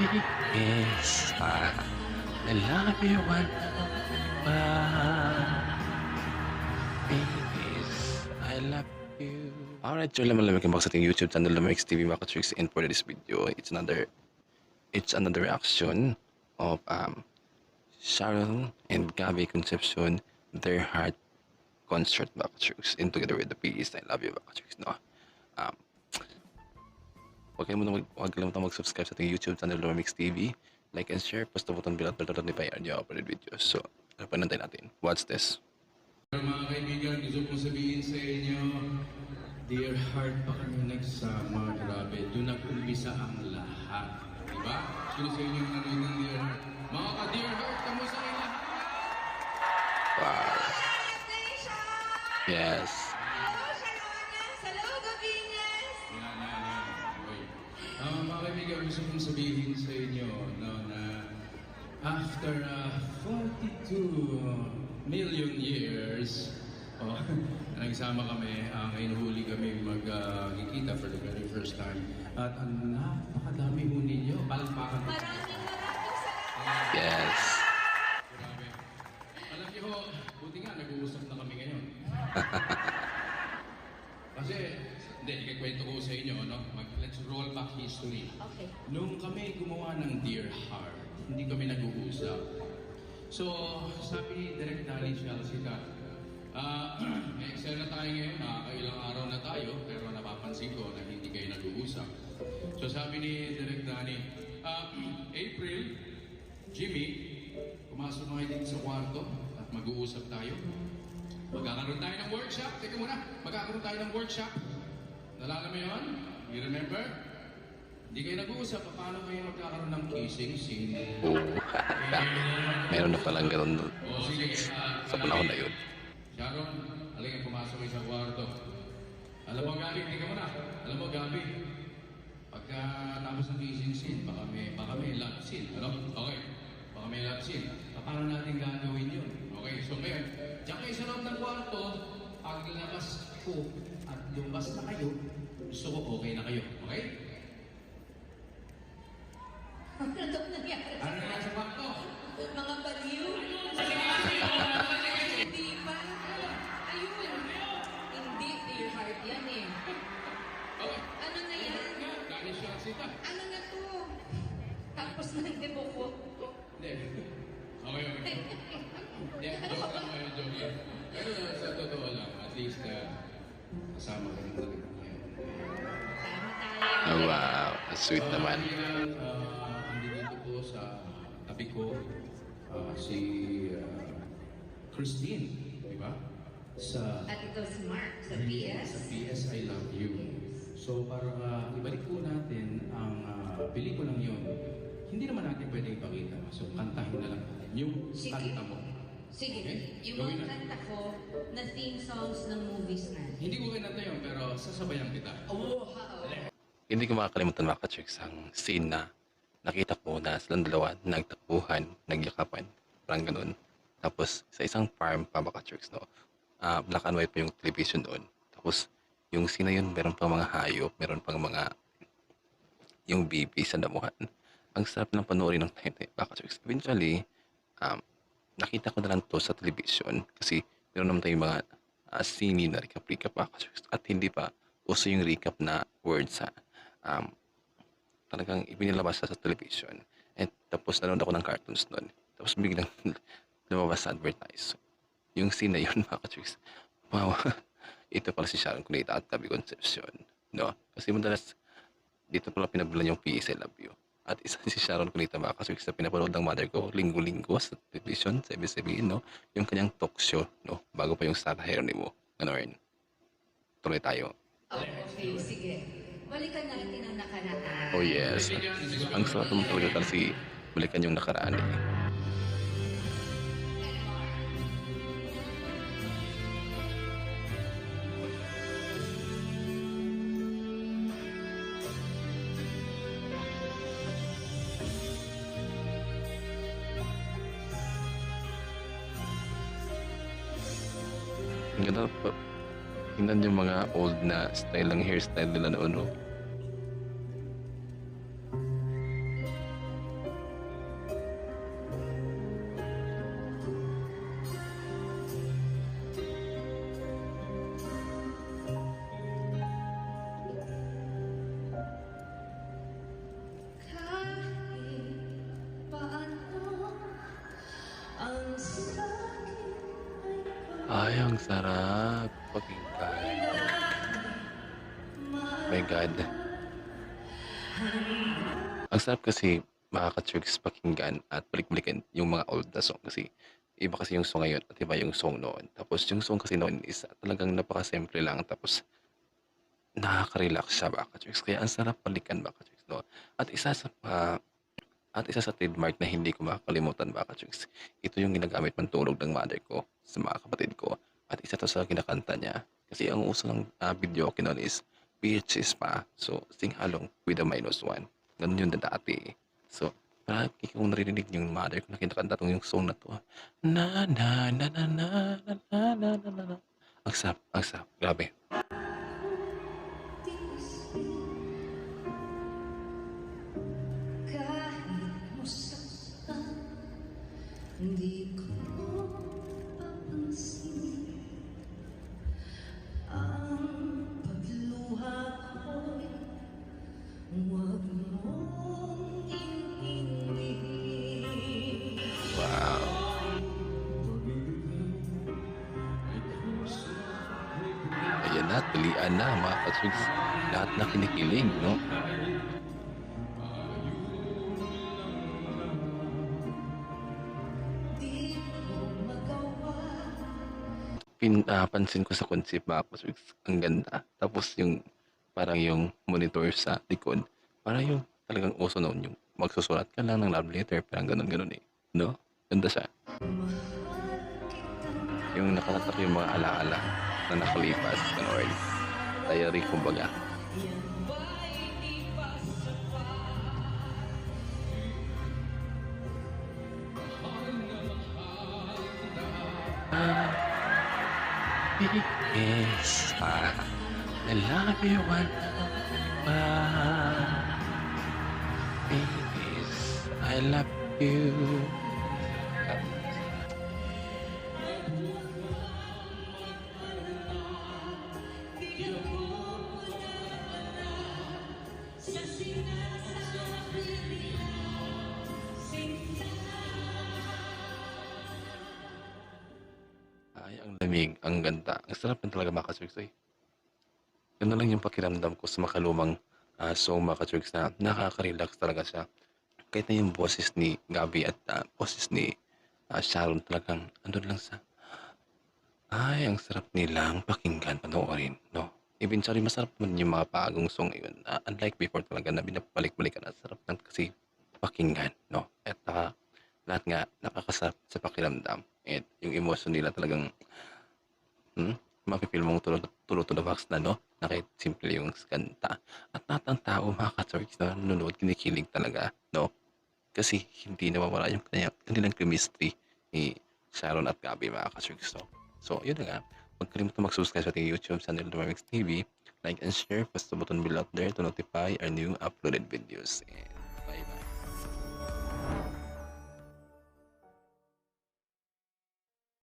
Yes, I love you, Babies, I love you. Alright, so laman-lamig ang sa ating YouTube channel, Lumix TV mga ka-tricks, and for this video, it's another reaction of Sharon and Gabby Concepcion, their heart concert mga ka-tricks, and together with the PEs, I love you mga ka-tricks, no? Huwag kalimutan mag-subscribe sa ating YouTube channel, Lumix TV, like and share, post the button below at notify our new uploaded videos. So, ano pa nantay natin? Watch this. Mga kaibigan, gusto kong sabihin sa inyo, dear heart, pa kami nagsama, grabe, doon nag-umpisa ang lahat. Diba? Sino sa inyo yung nanonood ng dear heart? Mga ka-dear heart, kamusta kayo lahat? Wow. Yes. Mga kaibigan, gusto kong sabihin sa inyo na after 42 million years, nagsama kami, ngayon huli kami magkikita for the very first time. At ang napakadami ho ninyo, palpakan. Maraming salamat. Yes. Grabe. Alam niyo ho, buti nga nag-uusap na kami ngayon. Kasi, hindi, ikikwento ko sa inyo, no? Let's roll back history. Okay. Nung kami gumawa ng Dear Heart, hindi kami nag-uusap. So, sabi ni Direk Danny Chalcita, may excel na tayo ngayon, nakakailang araw na tayo, pero napapansin ko na hindi kayo nag-uusap. So, sabi ni Direk Danny, April, Jimmy, pumasok na kayo dito sa kwarto at mag-uusap tayo. Magkakaroon tayo ng workshop. Teka muna, magkakaroon tayo ng workshop. Nalala mo yun? You remember? Hindi kayo nag-uusap, paano kayo magkakaroon ng kissing scene? Oh. Meron na palang ganun Sige, sa panahon na yun. Sharon, halika pumasok kayo sa kwarto. Alam mo, Gabi, teka muna. Alam mo, Gabi, pagka tapos ng kissing scene, baka may love scene. Ano? Okay. Baka may love scene. Paano natin gagawin yun? Okay, so ngayon, diyan kayo sa loob ng kwarto, paglabas ko at lumabas na kayo, gusto ko okay na kayo. Okay? Ano daw nangyari? Ano na sa kwarto? Mga baliw? Hindi ba? Ayun. Hindi, dear heart yan eh. Okay. Ano na yan? Dahil siya sita. Ano na to? Tapos nag-debo ko. Hindi. Okay, okay. Hindi, joke lang kayo, joke lang. Pero sa totoo lang, at least kasama ka ng talaga ngayon. Sama Oh, tayo. wow. Sweet naman. Andito po sa tabi ko si Christine, di ba? At ito si Mark sa PS. Sa PS, I Love You. So para ibalik po natin ang pelikulang yun, hindi naman natin pwedeng ipakita. So kantahin na lang natin yung Sige. kanta mo. Sige, Okay? yung Gawin mga natin. kanta ko na theme songs ng movies na. Hindi ko kinanta yun, pero sasabayan kita. Oh, wow. Hindi ko makakalimutan mga ka-tricks ang scene na nakita ko na silang dalawa nagtakbuhan, nagyakapan, parang ganun. Tapos sa isang farm pa mga ka-tricks, no? Black and white pa yung television doon. Tapos yung scene na yun, meron pang mga hayop, meron pang mga yung baby sa damuhan. Ang sarap ng panoorin ng time mga ka-tricks. Eventually, nakita ko na lang to sa television kasi meron naman tayong mga scene na recap mga ka-tricks. At hindi pa uso yung recap na words sa talagang ibinilabas sa television. And tapos nanood ako ng cartoons noon. Tapos biglang lumabas sa advertise. Yung scene na yun, mga ka-tricks, wow, ito pala si Sharon Cuneta at Gabby Concepcion. No? Kasi madalas, dito pala pinagbulan yung PS I Love You. At isa si Sharon Cuneta, mga ka-tricks, na pinapanood ng mother ko, linggo-linggo sa television, sa ABS-CBN, no? Yung kanyang talk show, no? Bago pa yung Sarah Geronimo. Gano'n. Tuloy tayo. Oh, okay, sige. Balikan natin ang nakaraan. Oh yes. Ang sarap naman talaga kasi balikan yung nakaraan eh. Ang ganda po. Tingnan yung mga old na style ng hairstyle nila noon, no? sarap pakinggan. My God. Ang sarap kasi makaka-tricks pakinggan at balik-balikan yung mga old na song kasi iba kasi yung song ngayon at iba yung song noon. Tapos yung song kasi noon is talagang napaka-simple lang tapos nakaka-relax siya baka tricks. Kaya ang sarap balikan baka tricks, no? At isa sa trademark na hindi ko makakalimutan baka tricks. Ito yung ginagamit pantulog ng mother ko sa mga kapatid ko. At isa to sa kinakanta niya. Kasi ang uso ng video ko noon is PHS pa. So, sing along with a -1. Ganun yun na dati. So, palagi kong naririnig yung mother ko na kinakanta tong yung song na to. Na na na na na na na na na na na. Ang sarap, ang sarap. Grabe. Kahit masaktan, hindi ko papansin ang pagluha ko'y huwag mong iintindihin. Wow. Ayan na, tulian na mga katrigs. Lahat na kinikilig, no? Di ko magawa. Pansin ko sa concept mga katrigs, ang ganda. Tapos yung parang yung monitor sa likod, parang yung talagang uso noon yung magsusulat ka lang ng love letter, parang ganun-ganun eh. No? Ganda siya. Yung nakatatak yung mga alaala na nakalipas, ganun. Diary, kumbaga. Yes, I love you one Yes, I love you. Ay, ang lamig, ang ganda. Ang sarap din talaga maka-tricks eh. Ganun lang yung pakiramdam ko sa makalumang song maka-tricks na nakaka-relax talaga siya. Kahit na yung boses ni Gabi at boses ni Sharon talagang andun lang sa ay, ang sarap nilang pakinggan, panoorin, no? Eventually, masarap naman yung mga bagong song ngayon. Unlike before talaga na binabalik-balikan, ang sarap lang kasi pakinggan, no? At lahat nga nakakasarap sa pakiramdam. At yung emotion nila talagang mapipil mong tulo to the box na, no? Na kahit simple yung kanta. At lahat ng tao, mga ka-Turks na nanonood, kinikilig talaga, no? Kasi hindi nawawala yung kanilang chemistry ni Sharon at Gabi, mga ka-Turks, no? So, yun na nga. Huwag kalimutan mag-subscribe sa ating YouTube channel, Lumamix TV. Like and share. Press the button below there to notify our new uploaded videos. And bye-bye.